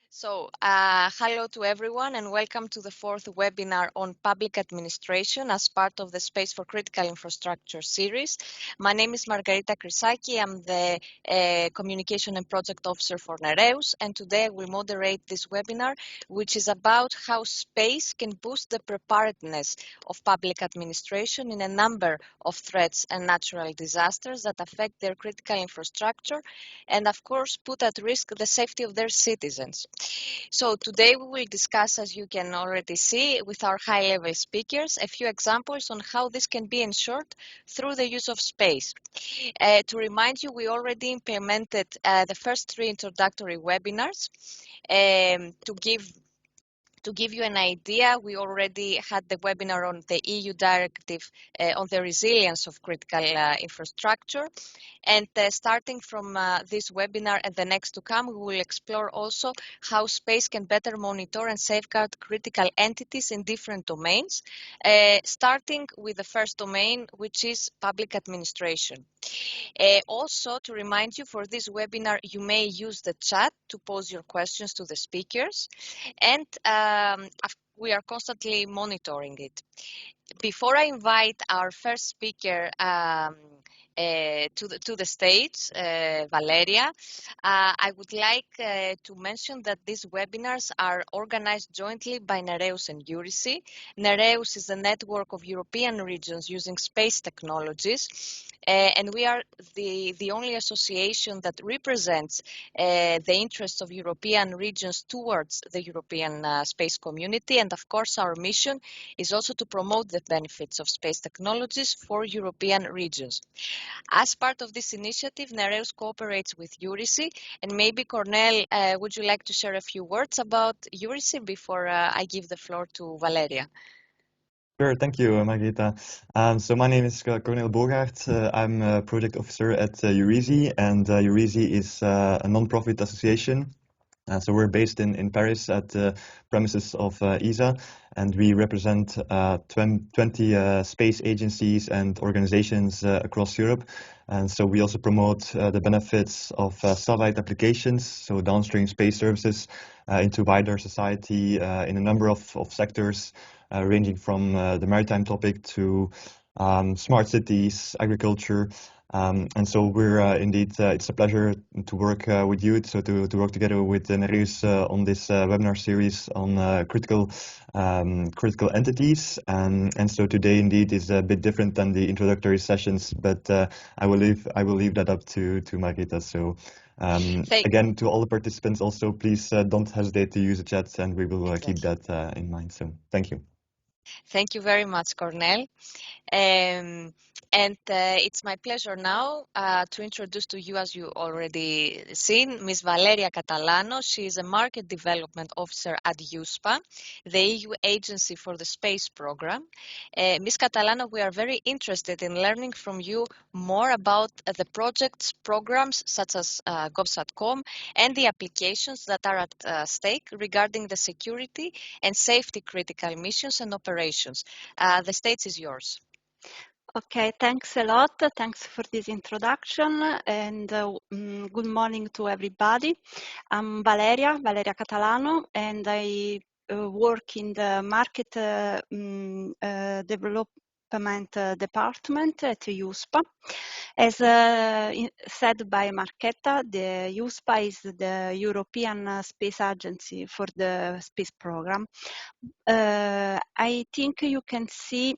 Hello to everyone and welcome to the fourth webinar on public administration as part of the Space for Critical Infrastructure series. My name is Margarita Crisaki. I'm the Communication and Project Officer for Nereus, and today I will moderate this webinar, which is about how space can boost the preparedness of public administration in a number of threats and natural disasters that affect their critical infrastructure and, of course, put at risk the safety of their citizens. So today we will discuss, as you can already see, with our high-level speakers, a few examples on how this can be ensured through the use of space. To remind you, we already implemented the first 3 introductory webinars to give you an idea. We already had the webinar on the EU directive on the resilience of critical infrastructure. And starting from this webinar and the next to come, we will explore also how space can better monitor and safeguard critical entities in different domains, starting with the first domain, which is public administration. Also, to remind you, for this webinar, you may use the chat to pose your questions to the speakers, and we are constantly monitoring it. Before I invite our first speaker to the stage, Valeria, I would like to mention that these webinars are organized jointly by Nereus and EURISI. Nereus is a network of European regions using space technologies, and we are the only association that represents the interests of European regions towards the European space community. And of course, our mission is also to promote the benefits of space technologies for European regions. As part of this initiative, Nereus cooperates with EURISI, and maybe Cornel, would you like to share a few words about EURISI before I give the floor to Valeria? Sure, thank you, Margarita. So my name is Cornel Bogaert. I'm a project officer at EURISI, and EURISI is a non-profit association. So we're based in Paris at the premises of ESA, and we represent 20 space agencies and organizations across Europe. And so we also promote the benefits of satellite applications, so downstream space services, into wider society in a number of sectors, ranging from the maritime topic to smart cities, agriculture. And so we're indeed, it's a pleasure to work with you, so to work together with Nereus on this webinar series on critical entities. And so today indeed is a bit different than the introductory sessions, but I will leave that up to Margarita. So again, to all the participants also, please don't hesitate to use the chat, and we will keep that in mind. So thank you. Thank you very much, Cornel. And it's my pleasure now to introduce to you, as you already seen, Ms. Valeria Catalano. She is a Market Development Officer at EUSPA, the EU Agency for the Space Program. Ms. Catalano, we are very interested in learning from you more about the projects, programs such as Satcom, and the applications that are at stake regarding the security and safety critical missions and operations. The stage is yours. Okay, thanks a lot. Thanks for this introduction, and good morning to everybody. I'm Valeria Catalano, and I work in the Market Development Department at EUSPA. As said by Marchetta, the EUSPA is the European Space Agency for the Space Program. I think you can see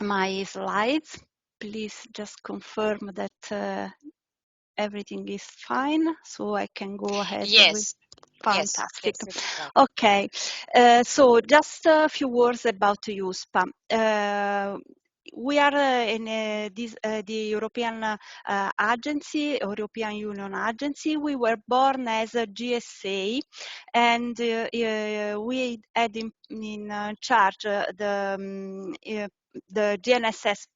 my slides. Please just confirm that everything is fine, so I can go ahead. Yes. Fantastic. Yes, okay, so just a few words about EUSPA. We are in the European agency, European Union agency. We were born as a GSA, and we had in charge the GNSS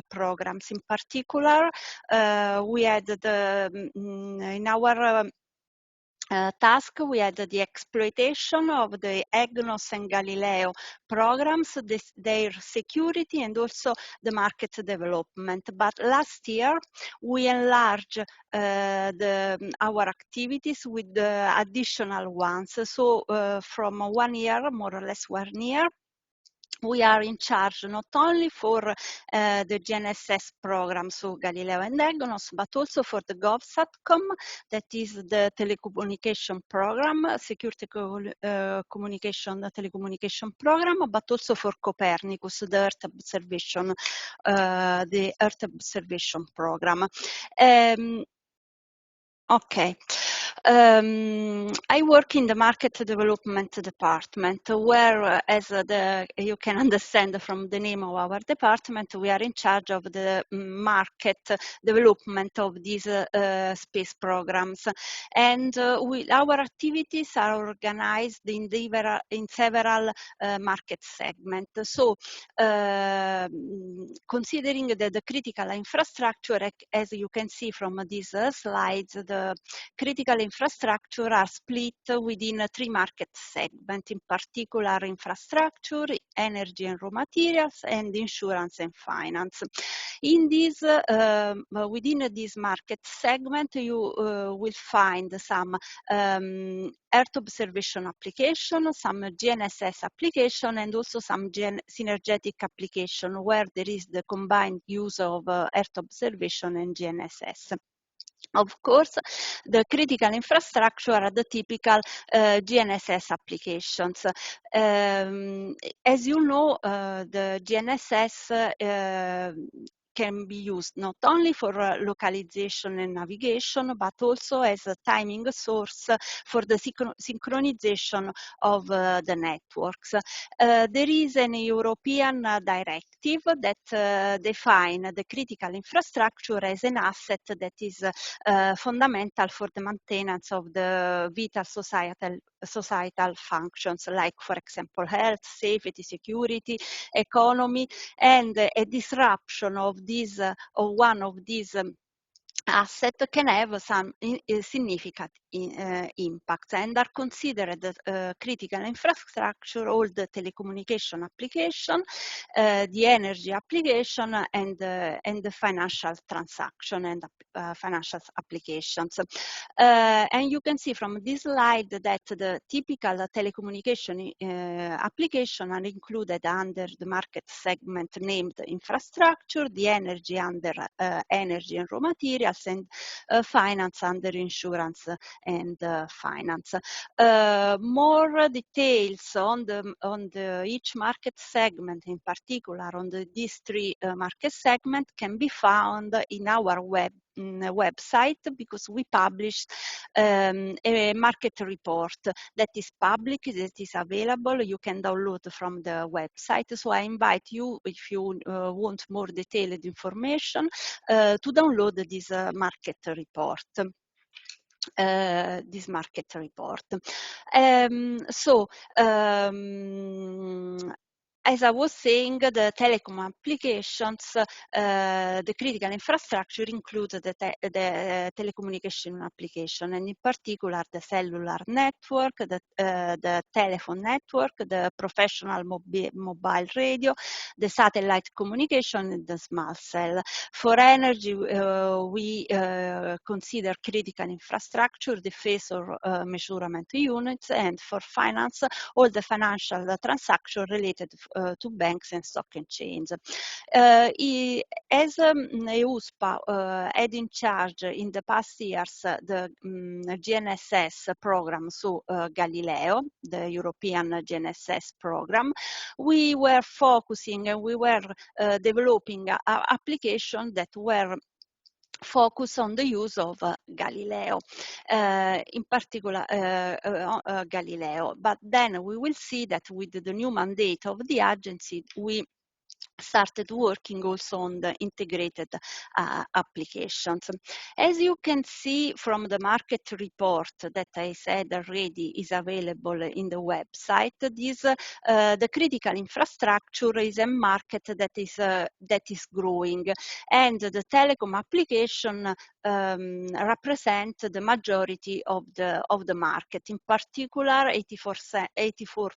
programs. In particular, we had in our task, we had the exploitation of the EGNOS and Galileo programs, their security, and also the market development. But last year, we enlarged our activities with the additional ones. So from 1 year, more or less 1 year, we are in charge not only for the GNSS program, so Galileo and EGNOS, but also for the Satcom, that is the telecommunication program, security communication telecommunication program, but also for Copernicus, the Earth observation program. Okay. I work in the market development department, where, as you can understand from the name of our department, we are in charge of the market development of these space programs. And our activities are organized in several market segments. So, considering the critical infrastructure, as you can see from these slides, the critical infrastructure are split within 3 market segments, in particular infrastructure, energy and raw materials, and insurance and finance. In this, within this market segment, you will find some Earth observation application, some GNSS application, and also some synergetic application where there is the combined use of Earth observation and GNSS. Of course, the critical infrastructure are the typical GNSS applications. As you know, the GNSS can be used not only for localization and navigation, but also as a timing source for the synchronization of the networks. There is an European directive that defines the critical infrastructure as an asset that is fundamental for the maintenance of the vital societal functions, like, for example, health, safety, security, economy, and a disruption of one of these asset can have some significant impacts, and are considered critical infrastructure all the telecommunication application, the energy application, and the financial transaction and financial applications. And you can see from this slide that the typical telecommunication application are included under the market segment named infrastructure, the energy under energy and raw materials, and finance under insurance and finance. More details on each market segment, in particular on these 3 market segments, can be found in our website, because we publish a market report that is public, that is available. You can download from the website. So I invite you, if you want more detailed information, to download this market report. As I was saying, the telecom applications, the critical infrastructure includes the telecommunication application, and in particular the cellular network, the telephone network, the professional mobile radio, the satellite communication, and the small cell. For energy, we consider critical infrastructure, the phasor measurement units, and for finance, all the financial transactions related to banks and stock exchange. As EUSPA had in charge in the past years the GNSS program, so Galileo, the European GNSS program, we were focusing and we were developing applications that were focus on the use of Galileo, in particular Galileo. But then we will see that with the new mandate of the agency, we started working also on the integrated applications. As you can see from the market report that I said already is available in the website, the critical infrastructure is a market that is growing, and the telecom application represent the majority of the market. In particular, 84%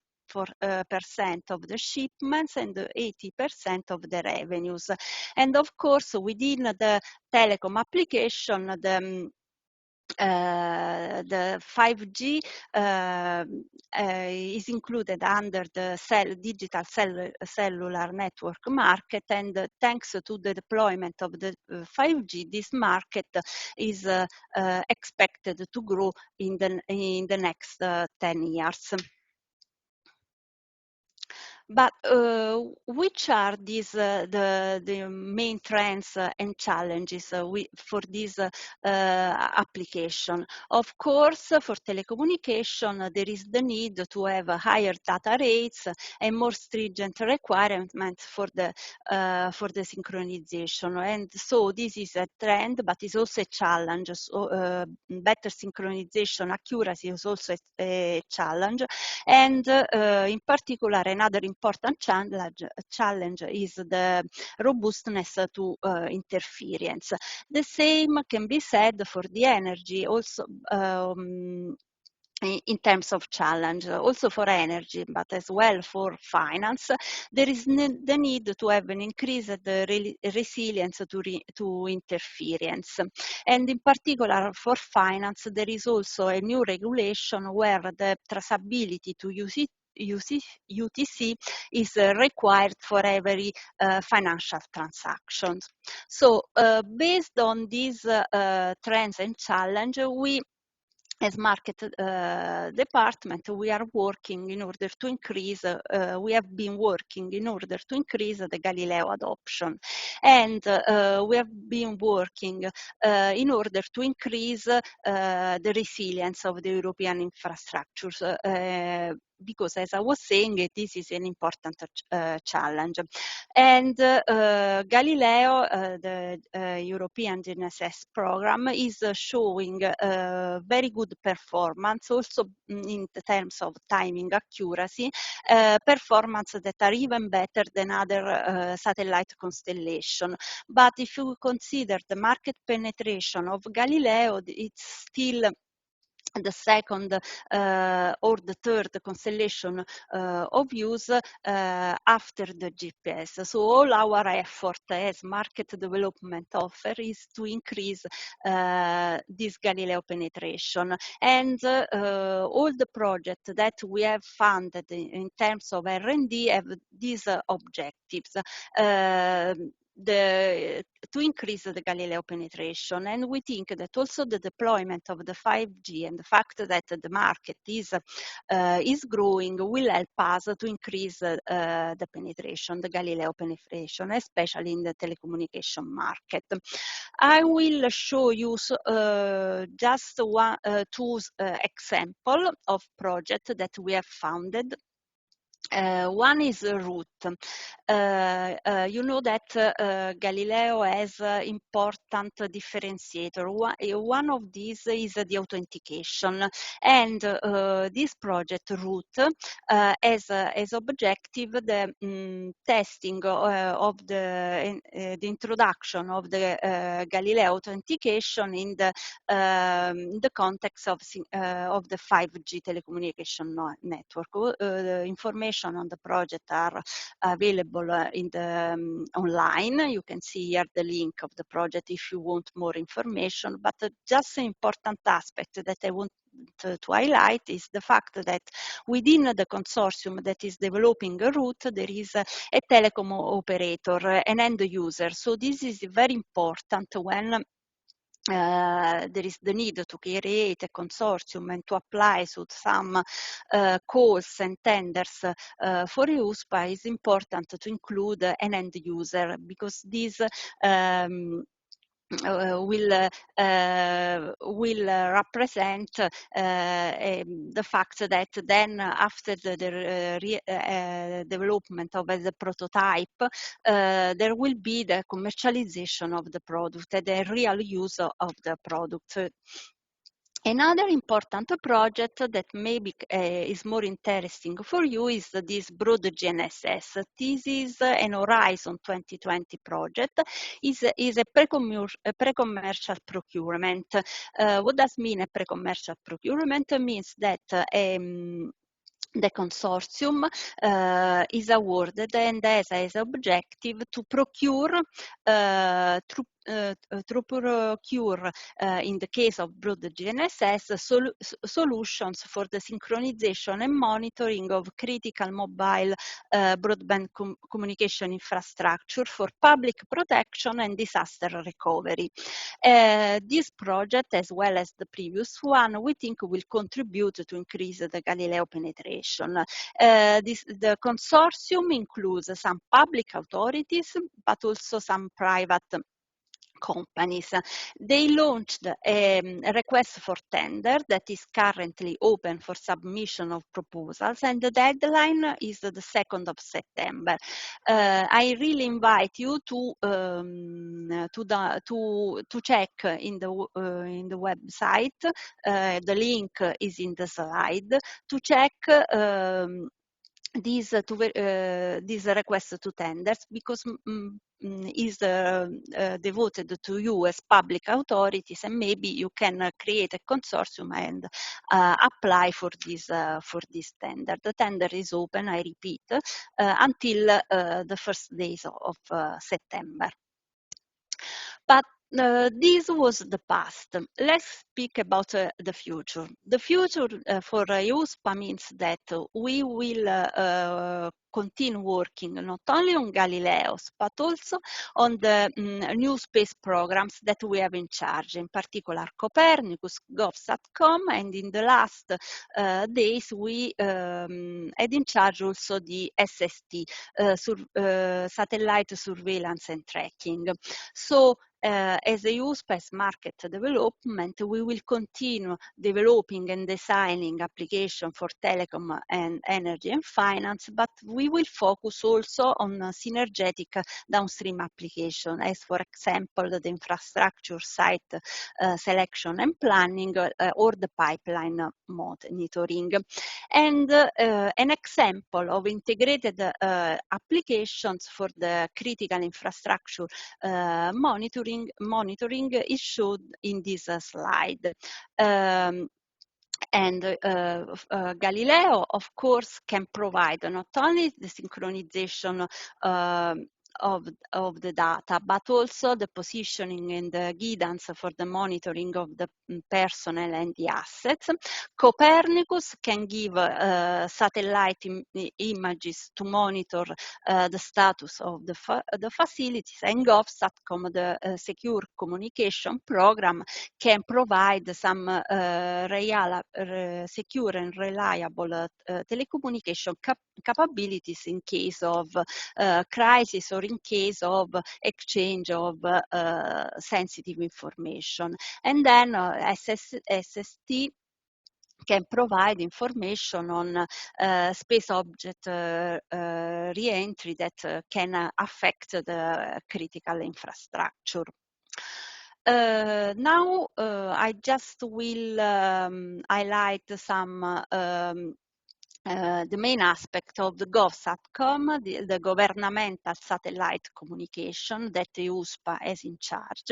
of the shipments and 80% of the revenues. And of course, within the telecom application, the 5G is included under the digital cellular network market, and thanks to the deployment of the 5G, this market is expected to grow in the next 10 years. But which are the main trends and challenges for this application? Of course, for telecommunication, there is the need to have higher data rates and more stringent requirements for the synchronization. And so this is a trend, but it's also a challenge. So better synchronization accuracy is also a challenge. And in particular, another important challenge is the robustness to interference. The same can be said for the energy also. In terms of challenge, also for energy, but as well for finance, there is the need to have an increased resilience to interference. And in particular for finance, there is also a new regulation where the traceability to UTC is required for every financial transaction. So based on these trends and challenge, as market department, we are working in order to increase, we have been working in order to increase the Galileo adoption. And we have been working in order to increase the resilience of the European infrastructures. Because as I was saying, this is an important challenge. And Galileo, the European GNSS program, is showing very good performance, also in terms of timing accuracy, performance that are even better than other satellite constellation. But if you consider the market penetration of Galileo, it's still the second or the third constellation of use after the GPS. So all our effort as market development offer is to increase this Galileo penetration. And all the projects that we have funded in terms of R&D have these objectives. To increase the Galileo penetration, and we think that also the deployment of the 5G and the fact that the market is growing will help us to increase the penetration, the Galileo penetration, especially in the telecommunication market. I will show you just two examples of projects that we have funded. One is root. You know that Galileo has important differentiator. One of these is the authentication, and this project root has objective the testing of the introduction of the Galileo authentication in the context of the 5G telecommunication network. The information on the project are available in the online. You can see here the link of the project if you want more information. But just an important aspect that I want to highlight is the fact that within the consortium that is developing a route, there is a telecom operator, an end user. So this is very important when there is the need to create a consortium and to apply to some calls and tenders for USPA. Is important to include an end user, because this will represent the fact that then after the development of the prototype, there will be the commercialization of the product and the real use of the product. Another important project that maybe is more interesting for you is this broad GNSS. This is an Horizon 2020 project. Is a pre-commercial procurement. What does mean a pre-commercial procurement? It means that the consortium is awarded and has as objective to procure in the case of broad GNSS solutions for the synchronization and monitoring of critical mobile broadband communication infrastructure for public protection and disaster recovery. This project, as well as the previous one, we think will contribute to increase the Galileo penetration. The consortium includes some public authorities, but also some private companies. They launched a request for tender that is currently open for submission of proposals, and the deadline is the 2nd of September. I really invite you to check in the website. The link is in the slide to check this request to tenders, because is devoted to you as public authorities, and maybe you can create a consortium and apply for this tender. The tender is open, I repeat, until the first days of September. But this was the past. Let's speak about the future. The future for EUSPA means that we will continue working not only on Galileos, but also on the new space programs that we have in charge, in particular Copernicus, GovSatcom, and in the last days we had in charge also the SST, satellite surveillance and tracking. So as a EUSPA as market development, we will continue developing and designing applications for telecom and energy and finance, but we will focus also on synergetic downstream application, as for example the infrastructure site selection and planning or the pipeline monitoring. And an example of integrated applications for the critical infrastructure monitoring is shown in this slide. Galileo, of course, can provide not only the synchronization of the data, but also the positioning and the guidance for the monitoring of the personnel and the assets. Copernicus can give satellite images to monitor the status of the facilities, and GovSatcom, the secure communication program, can provide some secure and reliable telecommunication capabilities in case of crisis or in case of exchange of sensitive information. And then SST can provide information on space object re-entry that can affect the critical infrastructure. Now I just will highlight some the main aspect of the GovSatcom, the governmental satellite communication that EUSPA has in charge.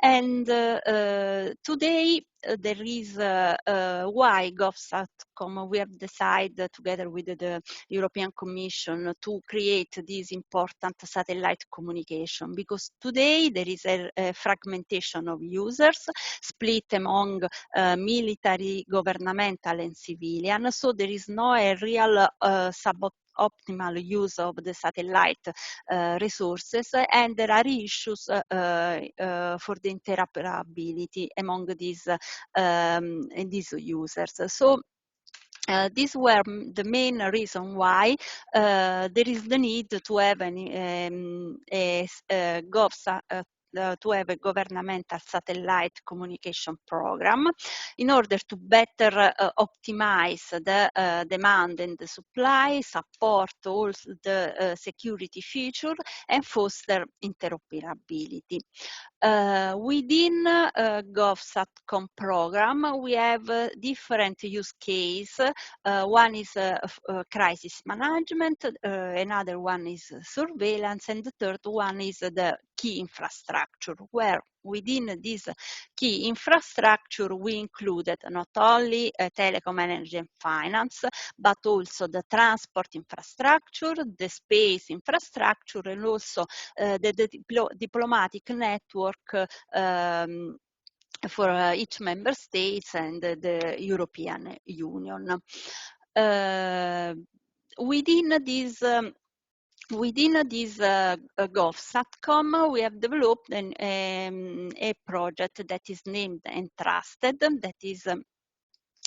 And today there is why GovSatcom, we have decided together with the European Commission to create this important satellite communication, because today there is a fragmentation of users split among military, governmental and civilian, so there is no a real optimal use of the satellite resources, and there are issues for the interoperability among these users. So these were the main reason why there is the need to have a to have a governmental satellite communication program in order to better optimize the demand and the supply, support all the security feature, and foster interoperability. Within GovSatcom program, we have different use cases. One is crisis management, another one is surveillance, and the third one is the key infrastructure, where within this key infrastructure we included not only telecom, energy and finance, but also the transport infrastructure, the space infrastructure, and also the diplomatic network for each member states and the European Union. Within this GovSatcom, we have developed a project that is named ENTRUSTED, that is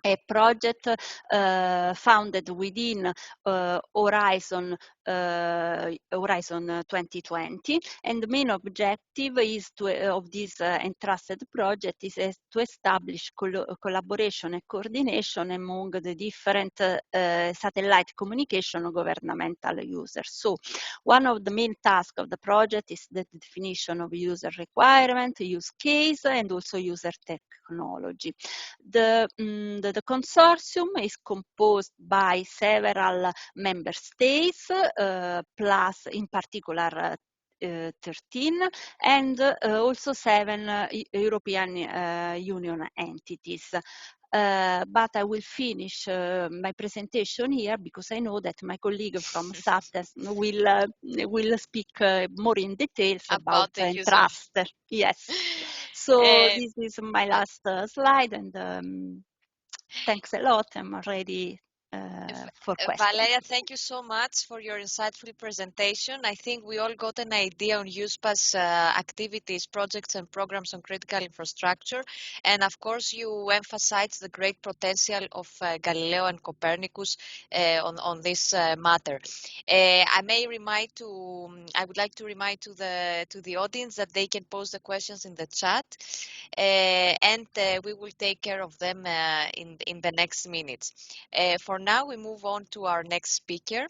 a project founded within Horizon 2020, and the main objective is of this entrusted project is to establish collaboration and coordination among the different satellite communication governmental users. So one of the main tasks of the project is the definition of user requirement, use case, and also user technology. The consortium is composed by several member states, plus in particular 13, and also 7 European Union entities. But I will finish my presentation here because I know that my colleague from Satcom will speak more in details about ENTRUSTED. Yes. So this is my last slide, and thanks a lot. I'm ready for questions. Valeria, thank you so much for your insightful presentation. I think we all got an idea on USPA's activities, projects and programs on critical infrastructure. And of course, you emphasized the great potential of Galileo and Copernicus on this matter. I would like to remind to the audience that they can post the questions in the chat, and we will take care of them in the next minutes. For now, we move on to our next speaker,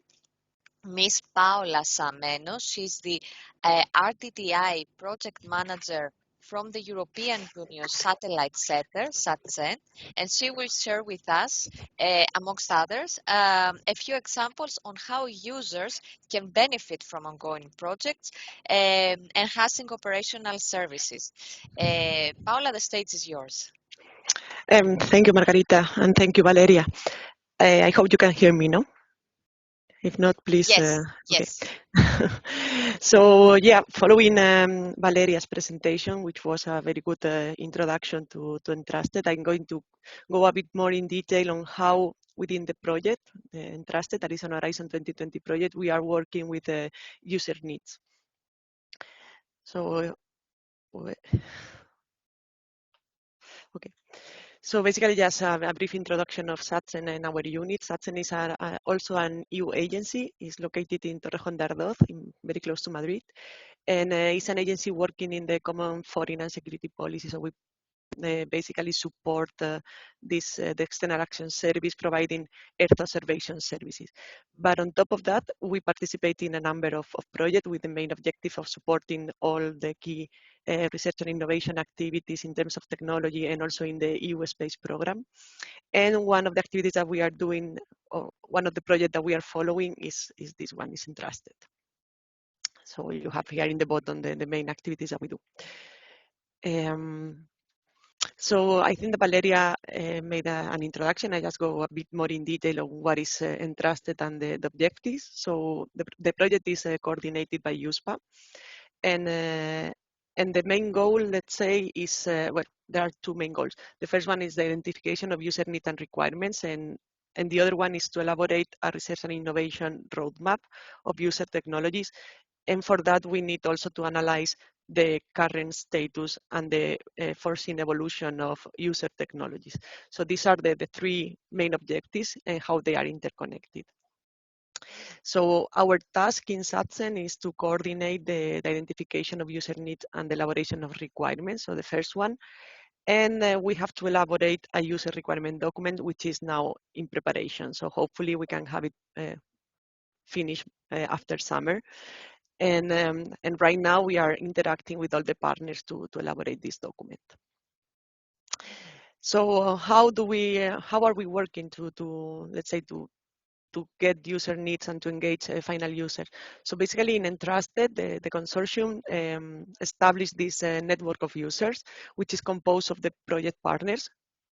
Miss Paola Sameno. She's the RTTI project manager from the European Union Satellite Center, SATCEN, and she will share with us, amongst others, a few examples on how users can benefit from ongoing projects, enhancing operational services. Paola, the stage is yours. Thank you, Margarita, and thank you, Valeria. I hope you can hear me, no? If not, please. Yes, okay. yes. So, yeah, following Valeria's presentation, which was a very good introduction to ENTRUSTED, I'm going to go a bit more in detail on how within the project, ENTRUSTED, that is an Horizon 2020 project, we are working with user needs. So, okay. So basically, just a brief introduction of SATCEN and our unit. SATCEN is also an EU agency. It's located in Torrejón de Ardoz, very close to Madrid. And it's an agency working in the common foreign and security policy. So we basically support the external action service, providing Earth observation services. But on top of that, we participate in a number of projects with the main objective of supporting all the key research and innovation activities in terms of technology and also in the EU space program. And one of the activities that we are doing, or one of the projects that we are following is this one, is ENTRUSTED. So you have here in the bottom the main activities that we do. So I think that Valeria made an introduction. I just go a bit more in detail on what is ENTRUSTED and the objectives. So the project is coordinated by USPA, and the main goal, let's say, is well, there are two main goals. The first one is the identification of user needs and requirements, and the other one is to elaborate a research and innovation roadmap of user technologies. And for that, we need also to analyze the current status and the foreseen evolution of user technologies. So these are the three main objectives and how they are interconnected. So our task in Satcom is to coordinate the identification of user needs and the elaboration of requirements. So the first one, and we have to elaborate a user requirement document, which is now in preparation. So hopefully we can have it finished after summer. And right now we are interacting with all the partners to elaborate this document. So how are we working to let's say to get user needs and to engage final users? So basically in Entrusted, the consortium established this network of users, which is composed of the project partners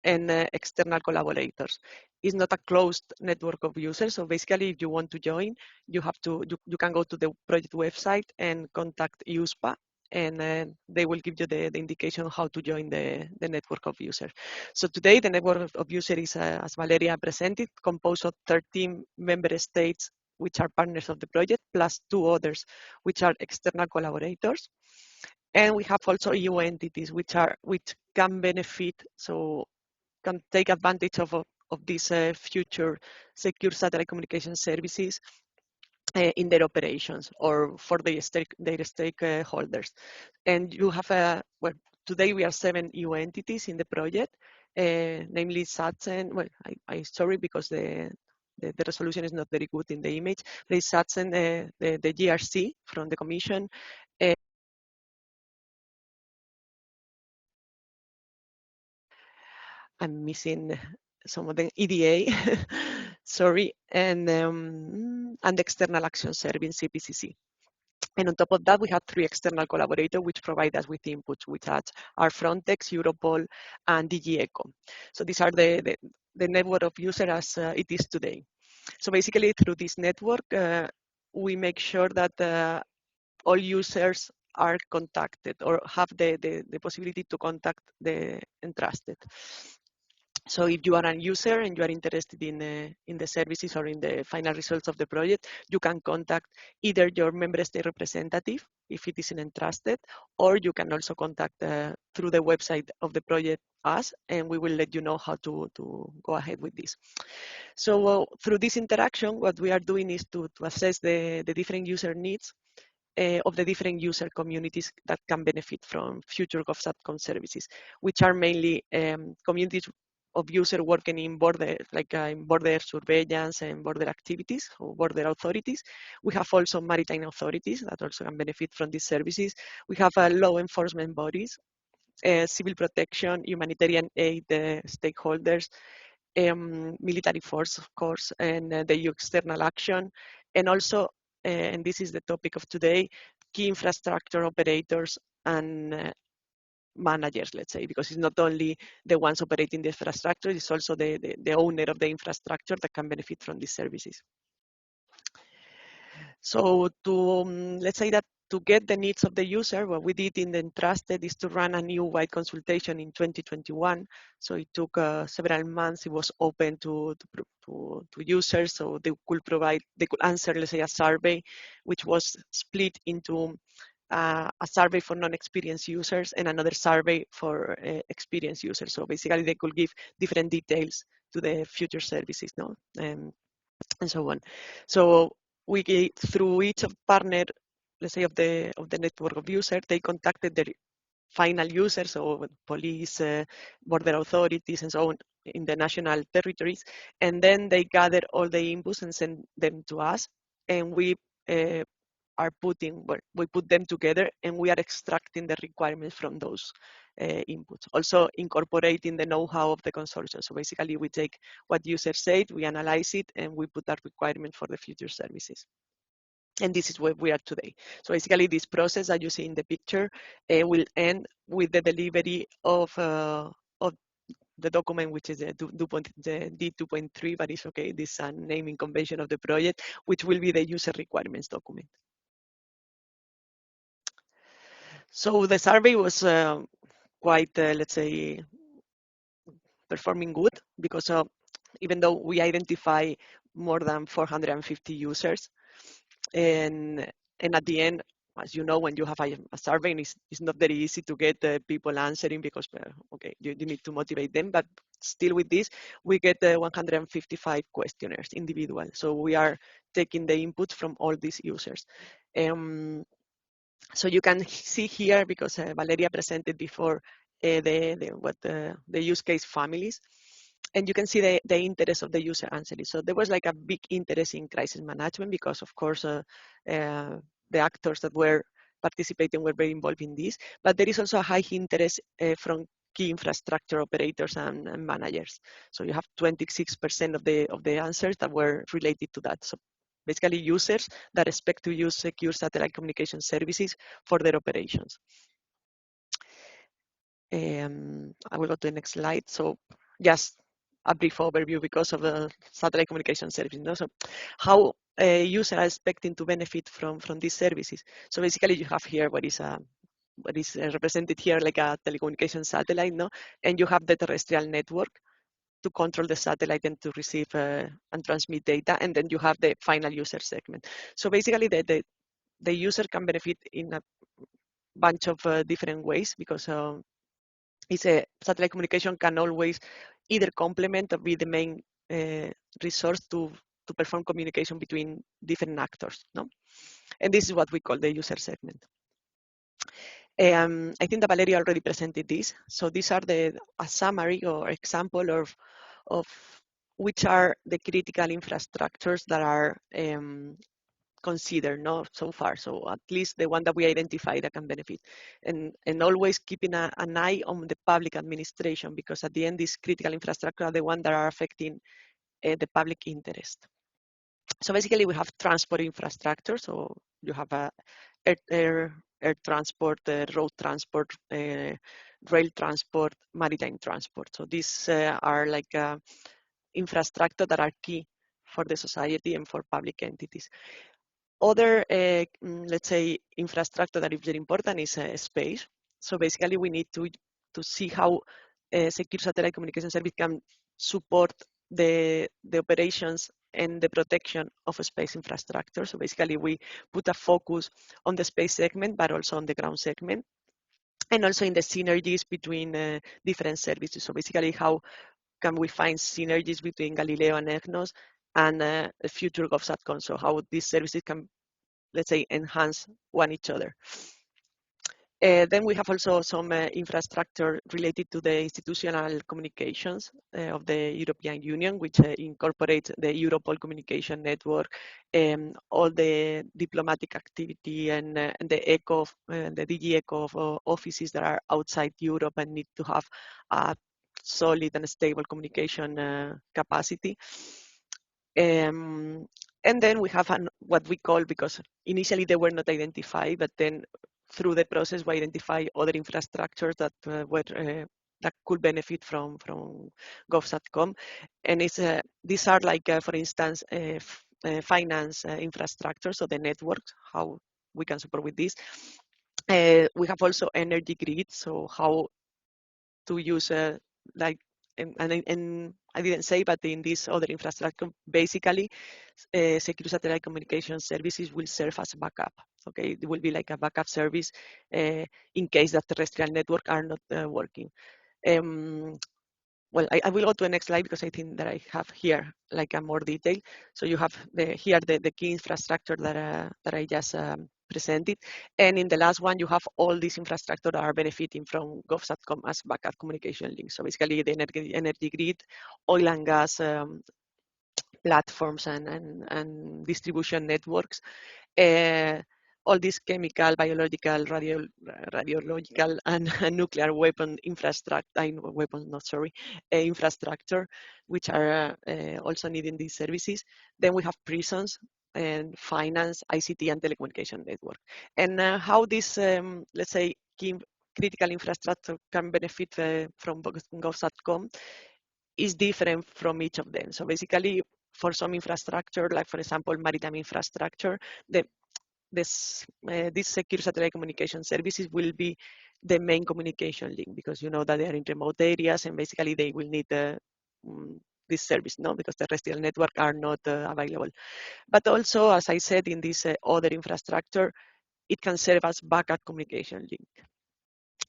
and external collaborators. It's not a closed network of users. So basically, if you want to join, you can go to the project website and contact USPA, and they will give you the indication how to join the network of users. So today, the network of users is, as Valeria presented, composed of 13 member states, which are partners of the project, plus 2 others, which are external collaborators. And we have also EU entities, which can benefit, so can take advantage of these future secure satellite communication services in their operations or for their stakeholders. And you have well, today we are 7 EU entities in the project, namely Satcom. Well, I sorry because the resolution is not very good in the image. There is Satcom, the GRC from the Commission. I'm missing some of the EDA, sorry, and External Action Service, CPCC. And on top of that, we have 3 external collaborators which provide us with inputs, which are Frontex, Europol, and DG ECO. So these are the network of users as it is today. So basically, through this network, we make sure that all users are contacted or have the possibility to contact the entrusted. So if you are a user and you are interested in the services or in the final results of the project, you can contact either your member state representative, if it is entrusted, or you can also contact through the website of the project us, and we will let you know how to go ahead with this. So through this interaction, what we are doing is to assess the different user needs of the different user communities that can benefit from future GovSatcom services, which are mainly communities of users working in border, in border surveillance and border activities or border authorities. We have also maritime authorities that also can benefit from these services. We have law enforcement bodies, civil protection, humanitarian aid stakeholders, military force, of course, and the EU external action, and also, and this is the topic of today, key infrastructure operators and managers, let's say, because it's not only the ones operating the infrastructure, it's also the owner of the infrastructure that can benefit from these services. So let's say that to get the needs of the user, what we did in the Entrusted is to run a new wide consultation in 2021. So it took several months. It was open to users, so they could answer, let's say, a survey, which was split into a survey for non-experienced users and another survey for experienced users. So basically, they could give different details to the future services, no, and so on. So through each of partner, let's say of the network of users, they contacted the final users, so police, border authorities, and so on in the national territories, and then they gather all the inputs and send them to us, and we we put them together and we are extracting the requirements from those inputs. Also incorporating the know-how of the consortium. So basically we take what users said, we analyze it, and we put that requirement for the future services. And this is where we are today. So basically this process that you see in the picture will end with the delivery of the document, which is the D2.3, but it's okay, this is a naming convention of the project, which will be the user requirements document. So the survey was quite, let's say, performing good because even though we identify more than 450 users, and at the end, as you know, when you have a survey, it's not very easy to get people answering because, okay, you need to motivate them. But still with this, we get 155 questionnaires, individual. So we are taking the input from all these users. So you can see here, because Valeria presented before the use case families, and you can see the interest of the user answering. So there was like a big interest in crisis management because, of course, the actors that were participating were very involved in this. But there is also a high interest from key infrastructure operators and managers. So you have 26% of the answers that were related to that. So basically users that expect to use secure satellite communication services for their operations. I will go to the next slide. So just a brief overview because of the satellite communication service. So how users are expecting to benefit from these services. So basically you have here what is represented here like a telecommunication satellite, no? And you have the terrestrial network to control the satellite and to receive and transmit data, and then you have the final user segment. So basically the user can benefit in a bunch of different ways, because it's a satellite communication can always either complement or be the main resource to perform communication between different actors, no? And this is what we call the user segment. I think that Valeria already presented this. So these are a summary or example of which are the critical infrastructures that are considered, no, so far. So at least the one that we identified that can benefit, and always keeping an eye on the public administration, because at the end, these critical infrastructure are the ones that are affecting the public interest. So basically, we have transport infrastructure. So you have a air transport, road transport, rail transport, maritime transport. So these are like infrastructure that are key for the society and for public entities. Other, let's say, infrastructure that is very important is space. So basically, we need to see how secure satellite communication service can support the operations and the protection of a space infrastructure. So basically, we put a focus on the space segment, but also on the ground segment, and also in the synergies between different services. So basically, how can we find synergies between Galileo and EGNOS and the future of Satcom? So how these services can, let's say, enhance each other. Then we have also some infrastructure related to the institutional communications of the European Union, which incorporates the Europol communication network, all the diplomatic activity, and the ECO, the DG ECO offices that are outside Europe and need to have a solid and stable communication capacity. And then we have what we call, because initially they were not identified, but then through the process we identify other infrastructures that that could benefit from GovSatcom. And these are like, for instance, finance infrastructure, so the networks, how we can support with this. We have also energy grid, so how to use like, and I didn't say, but in this other infrastructure, basically, secure satellite communication services will serve as a backup. Okay, it will be like a backup service in case that terrestrial network are not working. Well, I will go to the next slide because I think that I have here like a more detail. So you have here the key infrastructure that I just presented. And in the last one, you have all these infrastructure that are benefiting from GovSatcom as backup communication links. So basically the energy grid, oil and gas platforms and distribution networks, all these chemical, biological, radiological, and nuclear weapon infrastructure, which are also needing these services. Then we have prisons and finance, ICT, and telecommunication network. And how this, let's say, critical infrastructure can benefit from GovSatcom is different from each of them. So basically, for some infrastructure, like for example, maritime infrastructure, these secure satellite communication services will be the main communication link, because you know that they are in remote areas and basically they will need this service, no, because the terrestrial network are not available. But also, as I said, in this other infrastructure, it can serve as backup communication link.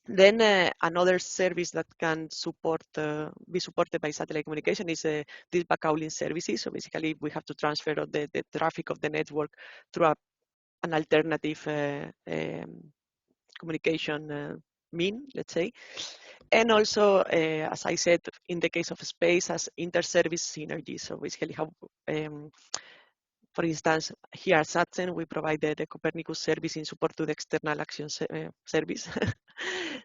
Then another service that can be supported by satellite communication is these backhauling services. So basically, we have to transfer the traffic of the network through an alternative communication mean, let's say. And also, as I said, in the case of space, as inter-service synergy. So basically, how for instance, here at Satcom, we provide the Copernicus service in support to the external action service.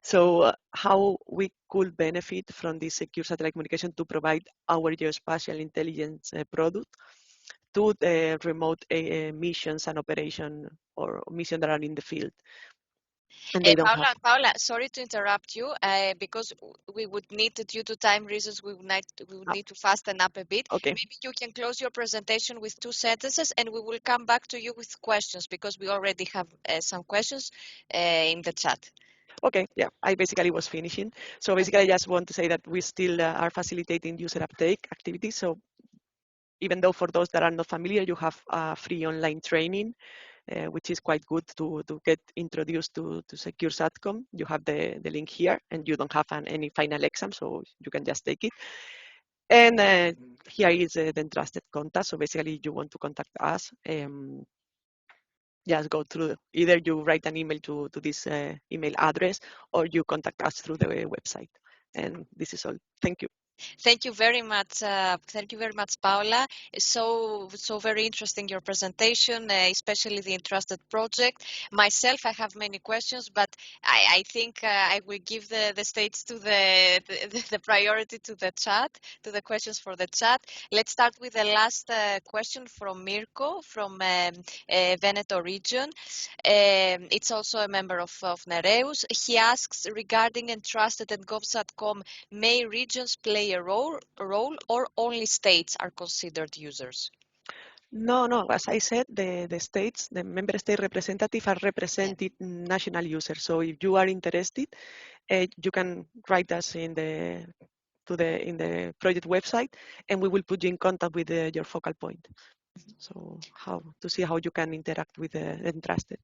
So how we could benefit from this secure satellite communication to provide our geospatial intelligence product to the remote missions and operation or missions that are in the field. And they don't Paula, have. Paula, sorry to interrupt you, because we would need, due to time reasons, we would need to fasten up a bit. Okay. Maybe you can close your presentation with 2 sentences, and we will come back to you with questions, because we already have some questions in the chat. Okay, yeah, I basically was finishing. So basically, I just want to say that we still are facilitating user uptake activities. So even though for those that are not familiar, you have free online training, which is quite good to get introduced to secure Satcom. You have the link here, and you don't have any final exam, so you can just take it. And here is the entrusted contact. So basically, you want to contact us, just go through, either you write an email to this email address, or you contact us through the website. And this is all. Thank you. Thank you very much. Thank you very much, Paula. So very interesting your presentation, especially the Entrusted project. Myself, I have many questions, but I think I will give the stage to the priority to the chat, to the questions for the chat. Let's start with the last question from Mirko from Veneto region. It's also a member of Nereus. He asks, regarding Entrusted and GovSatcom, may regions play a role or only states are considered users? No, as I said, the states, the member state representative are represented national users. So if you are interested, you can write us in the project website, and we will put you in contact with your focal point. So to see how you can interact with the Entrusted.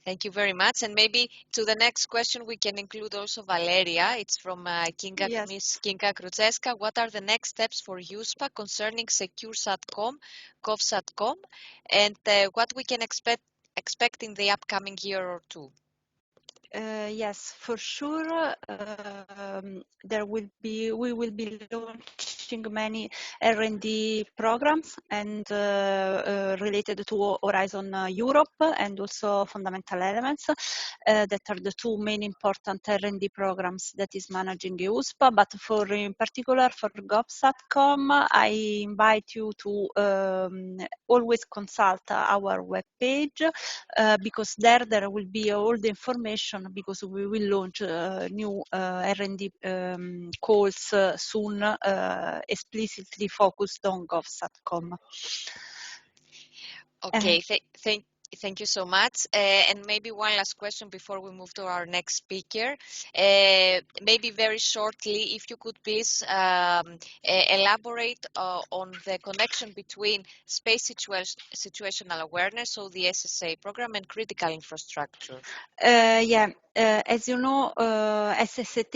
Thank you very much. And maybe to the next question, we can include also Valeria. It's from Yes. Miss Kinga Kruczewska. What are the next steps for USPA concerning secure Satcom, GovSatcom, and what we can expect in the upcoming year or two? Yes, for sure. We will be launching many R&D programs and related to Horizon Europe, and also fundamental elements that are the 2 main important R&D programs that is managing USPA. But in particular for GovSatcom, I invite you to always consult our webpage, because there will be all the information, because we will launch new R&D calls soon, explicitly focused on GovSatcom. Okay, thank you so much. And maybe one last question before we move to our next speaker. Maybe very shortly, if you could please elaborate on the connection between space situational awareness, so the SSA program, and critical infrastructure. As you know, SST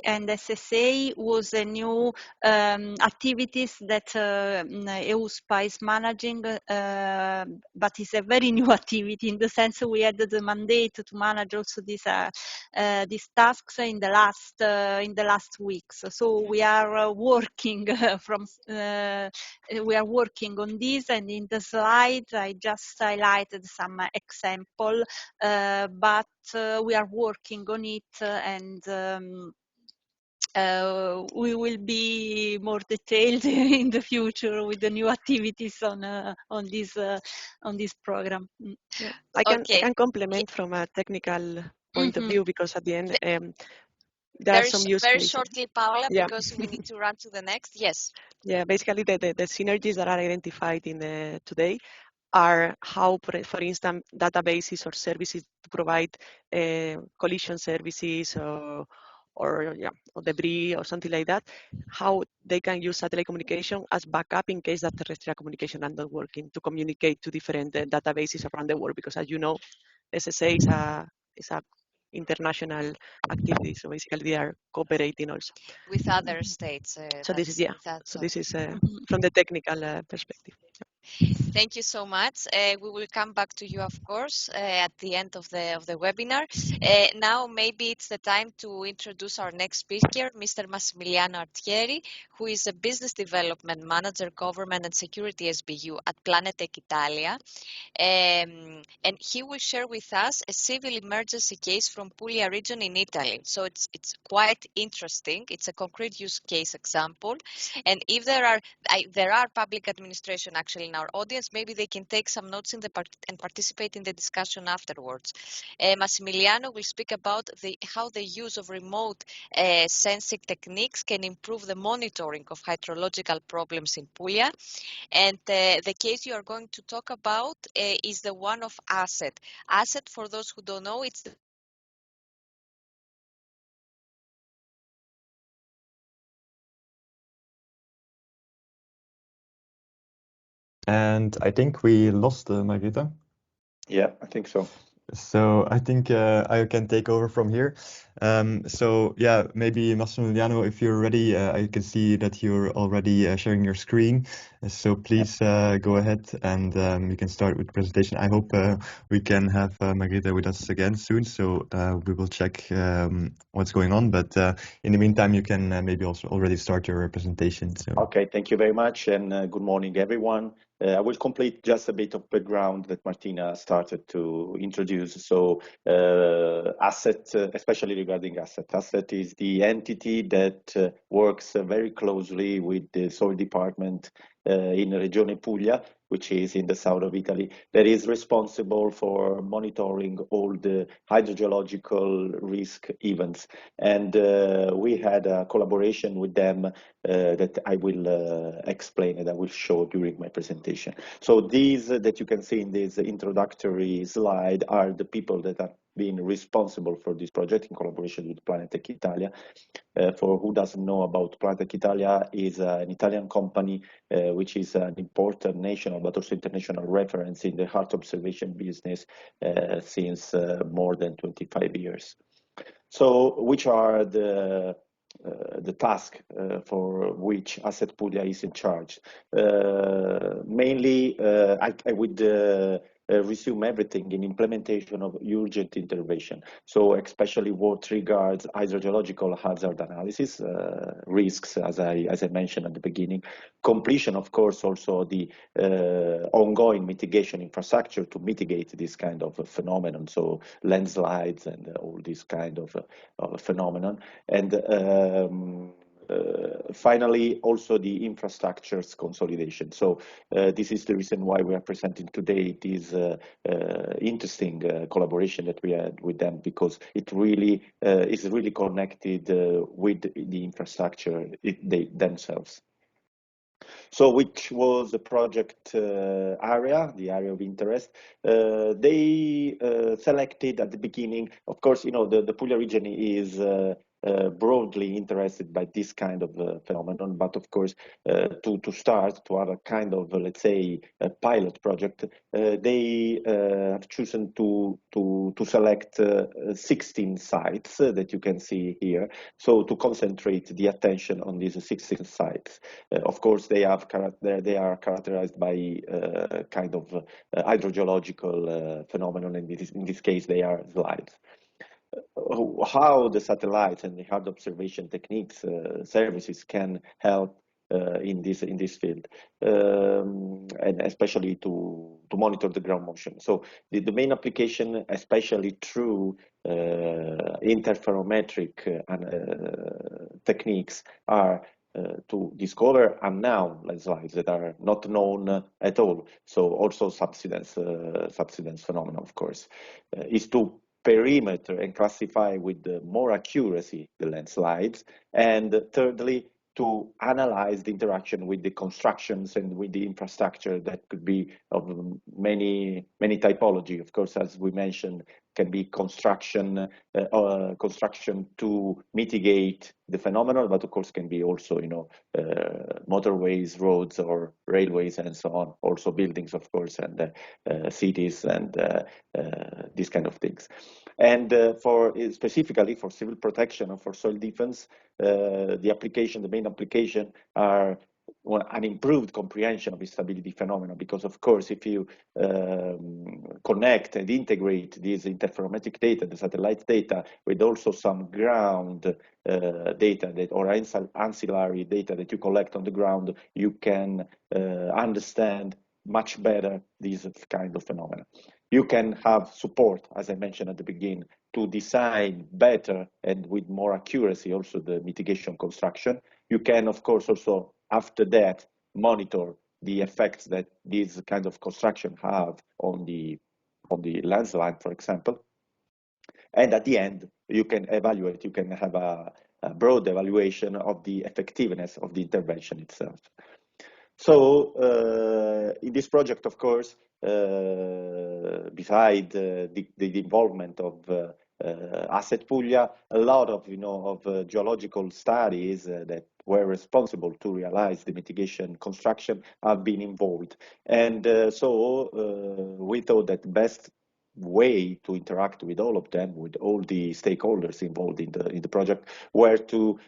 and SSA was a new activities that EUSPA is managing, but it's a very new activity, in the sense we had the mandate to manage also these tasks in the last weeks. So we are working we are working on this, and in the slides I just highlighted some example, but we are working on it, and we will be more detailed in the future with the new activities on this program. Yeah. I can complement from a technical point of view, because at the end there are some use very cases. shortly, Paula, Yeah. because we need to run to the next. Yes. Yeah, basically the synergies that are identified in today are how, for instance, databases or services to provide collision services or debris or something like that, how they can use satellite communication as backup in case that terrestrial communication are not working to communicate to different databases around the world. Because as you know, SSA is a international activity, so basically they are cooperating also with other states. so this is That's this is Mhm. from the technical perspective. Thank you so much. We will come back to you, of course, at the end of the webinar. Now, maybe it's the time to introduce our next speaker, Mr. Massimiliano Artieri, who is a Business Development Manager, Government and Security SBU at Planetech Italia. And he will share with us a civil emergency case from Puglia region in Italy. So it's quite interesting. It's a concrete use case example. And if there are public administration actually in our audience, maybe they can take some notes in and participate in the discussion afterwards. Massimiliano will speak about how the use of remote sensing techniques can improve the monitoring of hydrological problems in Puglia. And the case you are going to talk about is the one of ASSET. ASSET, for those who don't know, it's the And I think we lost Margherita. Yeah, I think so. So I think I can take over from here. So yeah, maybe Massimiliano, if you're ready, I can see that you're already sharing your screen. So please go ahead and you can start with the presentation. I hope we can have Margherita with us again soon. So we will check what's going on. But in the meantime, you can maybe also already start your presentation. So. Okay, thank you very much, and good morning, everyone. I will complete just a bit of background that Martina started to introduce. So ASSET, especially regarding ASSET. ASSET is the entity that works very closely with the soil department in Regione Puglia, which is in the south of Italy, that is responsible for monitoring all the hydrogeological risk events. And we had a collaboration with them that I will explain and I will show during my presentation. So these that you can see in this introductory slide are the people that have been responsible for this project in collaboration with Planetech Italia. For who doesn't know about Planetech Italia, is an Italian company which is an important national but also international reference in the Earth observation business since more than 25 years. So which are the task for which ASSET Puglia is in charge? Mainly, I would resume everything in implementation of urgent intervention. So especially what regards hydrogeological hazard analysis, risks, as I mentioned at the beginning, completion, of course, also the ongoing mitigation infrastructure to mitigate this kind of phenomenon. So landslides and all this kind of phenomenon. And finally, also the infrastructures consolidation. So this is the reason why we are presenting today this interesting collaboration that we had with them, because it really is really connected with the infrastructure they themselves. So which was the project area, the area of interest? They selected at the beginning, of course, you know, the Puglia region is broadly interested by this kind of phenomenon, but of course, to start to have a kind of, let's say, a pilot project, they have chosen to select 16 sites that you can see here. So to concentrate the attention on these 16 sites. Of course, they are characterized by kind of hydrogeological phenomenon, and in this case, they are slides. How the satellites and the hard observation techniques services can help in this field, and especially to monitor the ground motion. So the main application, especially through interferometric techniques, are to discover unknown landslides that are not known at all. So also subsidence phenomenon, of course, is to perimeter and classify with more accuracy the landslides. And thirdly, to analyze the interaction with the constructions and with the infrastructure that could be of many typology. Of course, as we mentioned, can be construction to mitigate the phenomenon, but of course can be also, motorways, roads, or railways, and so on. Also buildings, of course, and cities, and these kind of things. And specifically for civil protection or for soil defense, the main application are an improved comprehension of instability phenomena, because of course if you connect and integrate these interferometric data, the satellite data, with also some ground data or ancillary data that you collect on the ground, you can understand much better these kind of phenomena. You can have support, as I mentioned at the beginning, to design better and with more accuracy also the mitigation construction. You can, of course, also after that monitor the effects that these kind of construction have on the landslide, for example. And at the end, you can evaluate, you can have a broad evaluation of the effectiveness of the intervention itself. So in this project, of course, beside the involvement of Asset Puglia, a lot of geological studies that were responsible to realize the mitigation construction have been involved, and so we thought that the best way to interact with all of them, with all the stakeholders involved in the project, were to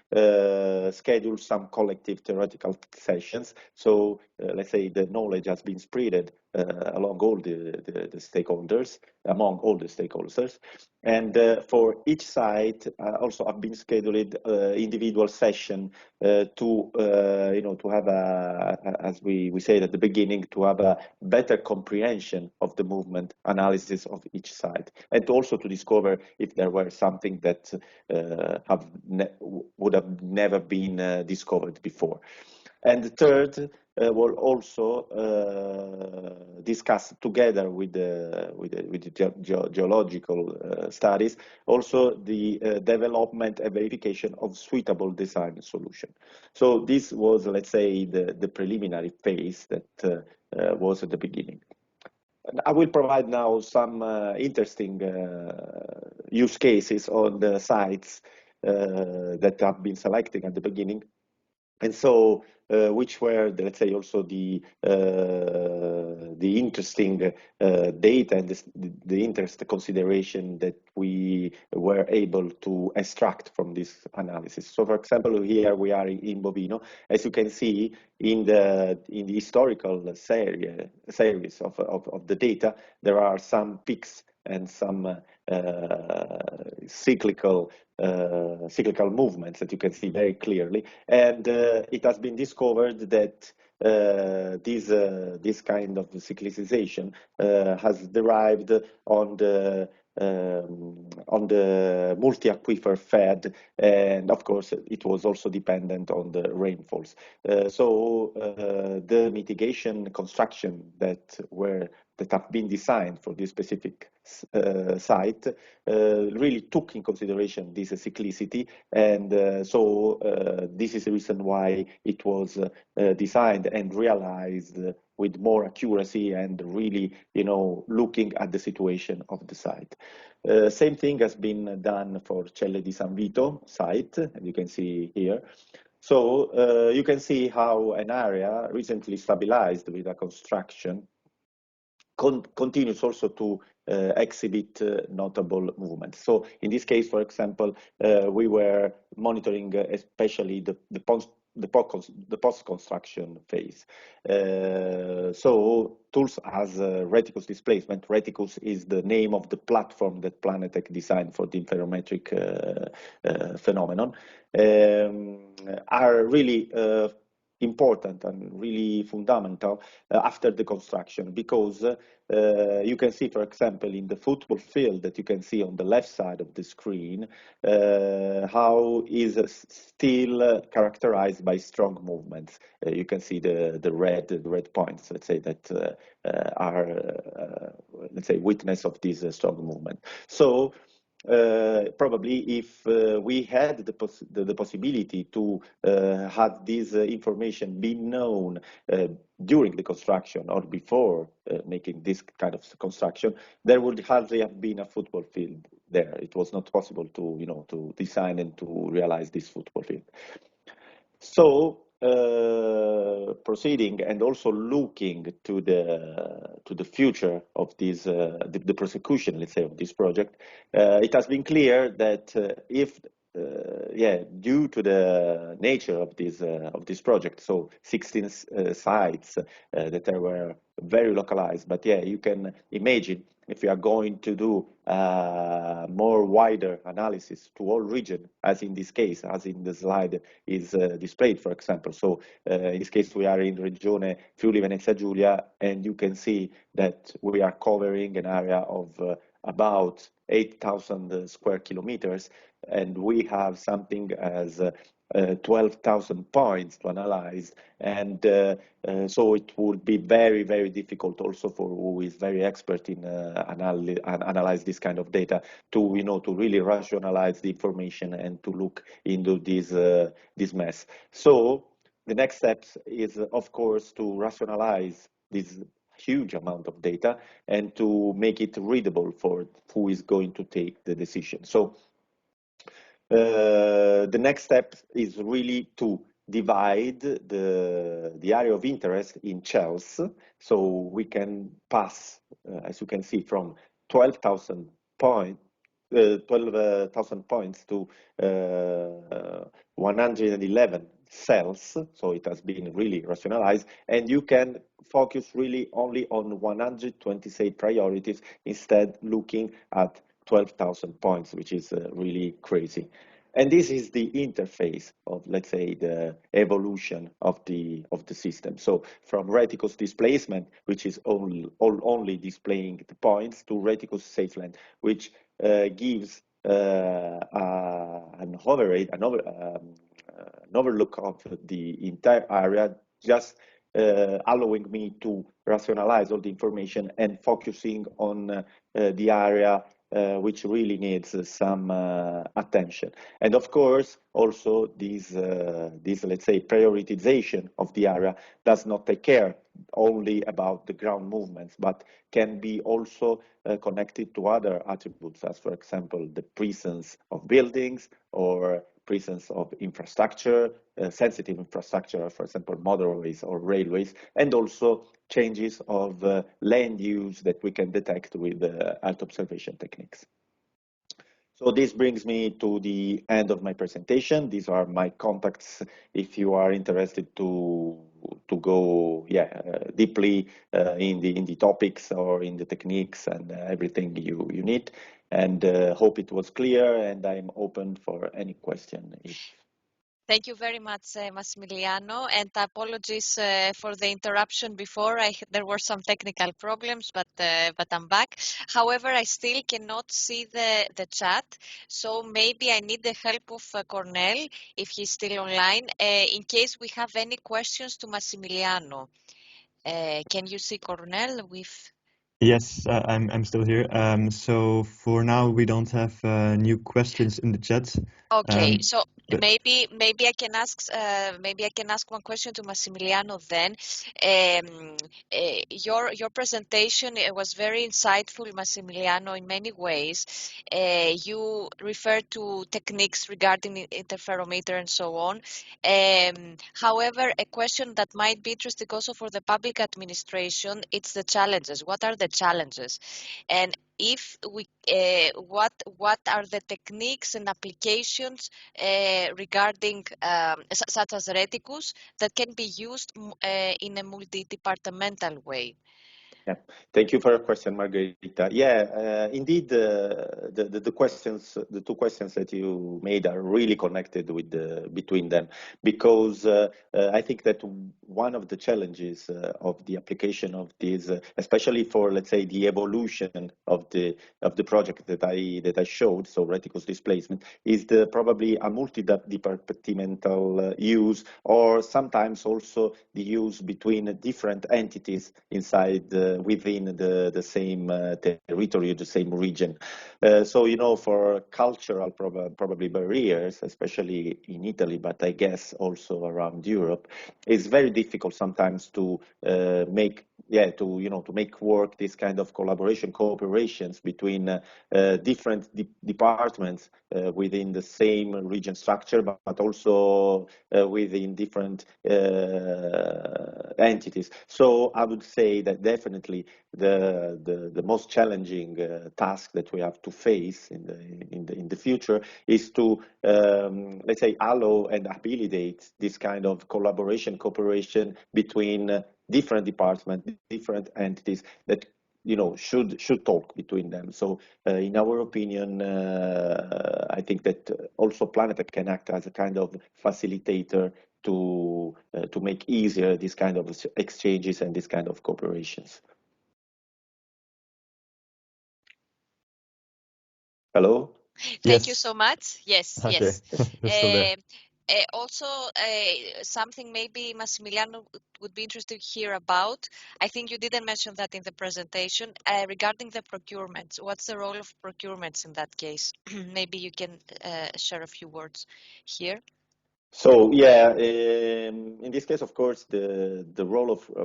schedule some collective theoretical sessions. So let's say the knowledge has been spread along all the stakeholders, among all the stakeholders, and for each site also have been scheduled individual session to have as we said at the beginning, to have a better comprehension of the movement analysis of each site, and also to discover if there were something that would have never been discovered before. And the third will also discuss together with the geological studies also the development and verification of suitable design solution. So this was, let's say, the preliminary phase that was at the beginning. I will provide now some interesting use cases on the sites that have been selected at the beginning. And so, which were, let's say, also the interesting data and the interest consideration that we were able to extract from this analysis. So, for example, here we are in Bovino. As you can see in the historical series of the data, there are some peaks and some cyclical movements that you can see very clearly, and it has been discovered that this kind of cyclicization has derived on the multi-aquifer fed, and of course it was also dependent on the rainfalls. So the mitigation construction that have been designed for this specific site really took in consideration this cyclicity, and so this is the reason why it was designed and realized with more accuracy and really, looking at the situation of the site. Same thing has been done for Celle di San Vito site, and you can see here. So you can see how an area recently stabilized with a construction continues also to exhibit notable movements. So in this case, for example, we were monitoring especially the post-construction phase. So tools as reticus displacement. Reticus is the name of the platform that Planetech designed for the interferometric phenomenon, are really important and really fundamental after the construction, because you can see, for example, in the football field that you can see on the left side of the screen, how is still characterized by strong movements. You can see the red points, let's say, that are let's say witness of this strong movement. So probably if we had the possibility to have this information be known during the construction or before making this kind of construction, there would hardly have been a football field there. It was not possible to, you know, to design and to realize this football field. So proceeding and also looking to the future of this the prosecution, let's say, of this project, it has been clear that if due to the nature of this project, so 16 sites that were very localized, but yeah, you can imagine if we are going to do more wider analysis to all region, as in this case, as in the slide is displayed, for example. So in this case, we are in Regione Friuli Venezia Giulia, and you can see that we are covering an area of about 8,000 square kilometers, and we have something as 12,000 points to analyze, and so it would be very, very difficult also for who is very expert in analyze this kind of data to, you know, to really rationalize the information and to look into this mess. So the next step is, of course, to rationalize this huge amount of data and to make it readable for who is going to take the decision. So the next step is really to divide the area of interest in shells, so we can pass, as you can see, from 12,000 points to 111 cells, so it has been really rationalized, and you can focus really only on 128 priorities instead looking at 12,000 points, which is really crazy. And this is the interface of, let's say, the evolution of the system. So from reticus displacement, which is only displaying the points, to reticus safeland, which gives an overlook of the entire area, just allowing me to rationalize all the information and focusing on the area which really needs some attention. And of course, also this, let's say, prioritization of the area does not take care only about the ground movements, but can be also connected to other attributes, as for example, the presence of buildings or presence of infrastructure, sensitive infrastructure, for example, motorways or railways, and also changes of land use that we can detect with Earth observation techniques. So this brings me to the end of my presentation. These are my contacts if you are interested to go deeply in the topics or in the techniques and everything you need. And hope it was clear, and I'm open for any question. Thank you very much, Massimiliano, and apologies for the interruption before. There were some technical problems, but I'm back. However, I still cannot see the chat, so maybe I need the help of Cornel, if he's still online, in case we have any questions to Massimiliano. Can you see Cornel with... Yes, I'm still here. So for now, we don't have new questions in the chat. Okay, so maybe I can ask one question to Massimiliano then. Your presentation was very insightful, Massimiliano, in many ways. You referred to techniques regarding interferometer and so on. However, a question that might be interesting also for the public administration, it's the challenges. What are the challenges? And if we, what are the techniques and applications regarding such as reticus that can be used in a multi-departmental way? Yeah, thank you for your question, Margherita. Yeah, indeed, the questions, the two questions that you made are really connected with between them, because I think that one of the challenges of the application of this, especially for, let's say, the evolution of the project that I showed, so reticus displacement, is probably a multi-departmental use, or sometimes also the use between different entities inside within the same territory, the same region. So, for cultural probably barriers, especially in Italy, but I guess also around Europe, it's very difficult sometimes to make work this kind of collaboration, cooperations between different departments within the same region structure, but also within different entities. So I would say that definitely the most challenging task that we have to face in the future is to let's say allow and habilitate this kind of collaboration, cooperation between different departments, different entities that should talk between them. So in our opinion, I think that also Planetech can act as a kind of facilitator to make easier this kind of exchanges and this kind of cooperations. Hello? Thank you so much. Yes, Okay. yes. You're still there. Also, something maybe Massimiliano would be interested to hear about. I think you didn't mention that in the presentation regarding the procurements. What's the role of procurements in that case? Maybe you can share a few words here. So yeah, in this case, of course, the role of uh,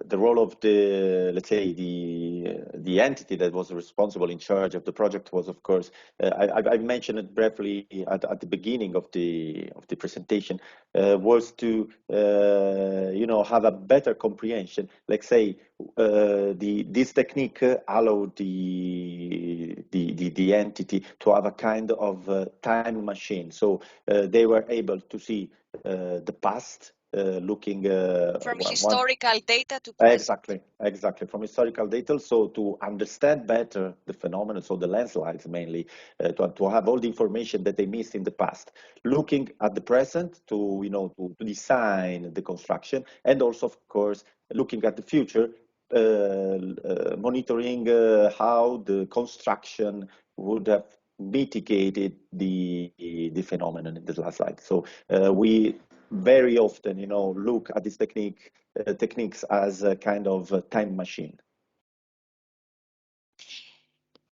the role of the, let's say, the entity that was responsible in charge of the project was, of course, I mentioned it briefly at the beginning of the presentation, was to have a better comprehension. Let's say this technique allowed the entity to have a kind of time machine. So they were able to see the past. Looking from historical data to present. Exactly from historical data, so to understand better the phenomenon, so the landslides mainly, to have all the information that they missed in the past, looking at the present to to design the construction, and also of course looking at the future, monitoring how the construction would have mitigated the phenomenon in the last slide. So we very often, look at these techniques as a kind of a time machine.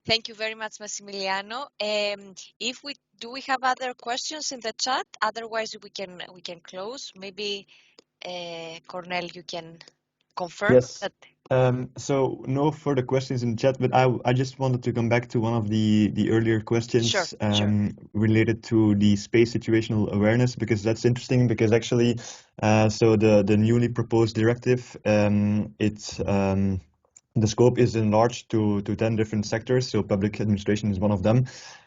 Thank you very much, Massimiliano. Do we have other questions in the chat? Otherwise, we can close. Maybe Cornel, you can confirm Yes. that. So no further questions in the chat, but I just wanted to come back to one of the earlier questions Sure. Related to the space situational awareness, because that's interesting, because actually so the newly proposed directive, the scope is enlarged to 10 different sectors. So public administration is one of them,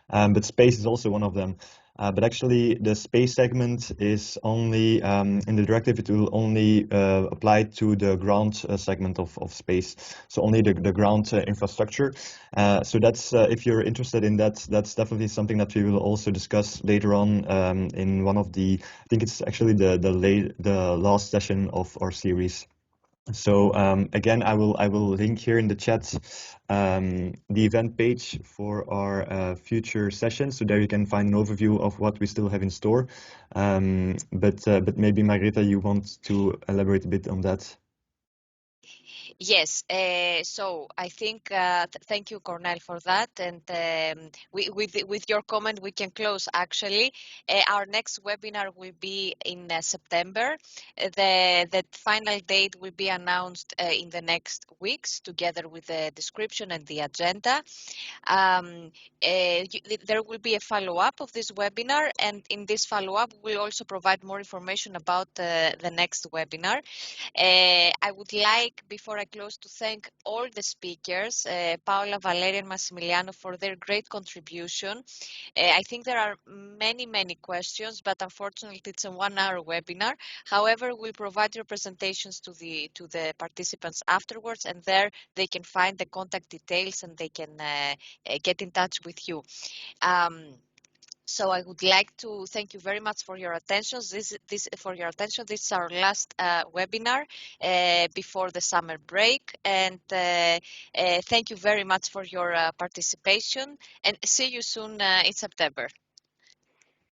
but space is also one of them. But actually, the space segment is only, in the directive, it will only apply to the ground segment of space. So only the ground infrastructure. So that's, if you're interested in that, that's definitely something that we will also discuss later on in one of I think it's actually the last session of our series. So again, I will link here in the chat the event page for our future sessions, so there you can find an overview of what we still have in store. But maybe Margrethe, you want to elaborate a bit on that? Yes, so I think thank you, Cornel, for that. And with your comment, we can close actually. Our next webinar will be in September. The final date will be announced in the next weeks, together with the description and the agenda. There will be a follow-up of this webinar, and in this follow-up, we'll also provide more information about the next webinar. I would like, before I close, to thank all the speakers, Paola, Valeria, and Massimiliano, for their great contribution. I think there are many questions, but unfortunately it's a 1-hour webinar. However, we'll provide your presentations to the participants afterwards, and there they can find the contact details and they can get in touch with you. So I would like to thank you very much for your attention. This is our last webinar before the summer break, and thank you very much for your participation. And see you soon in September.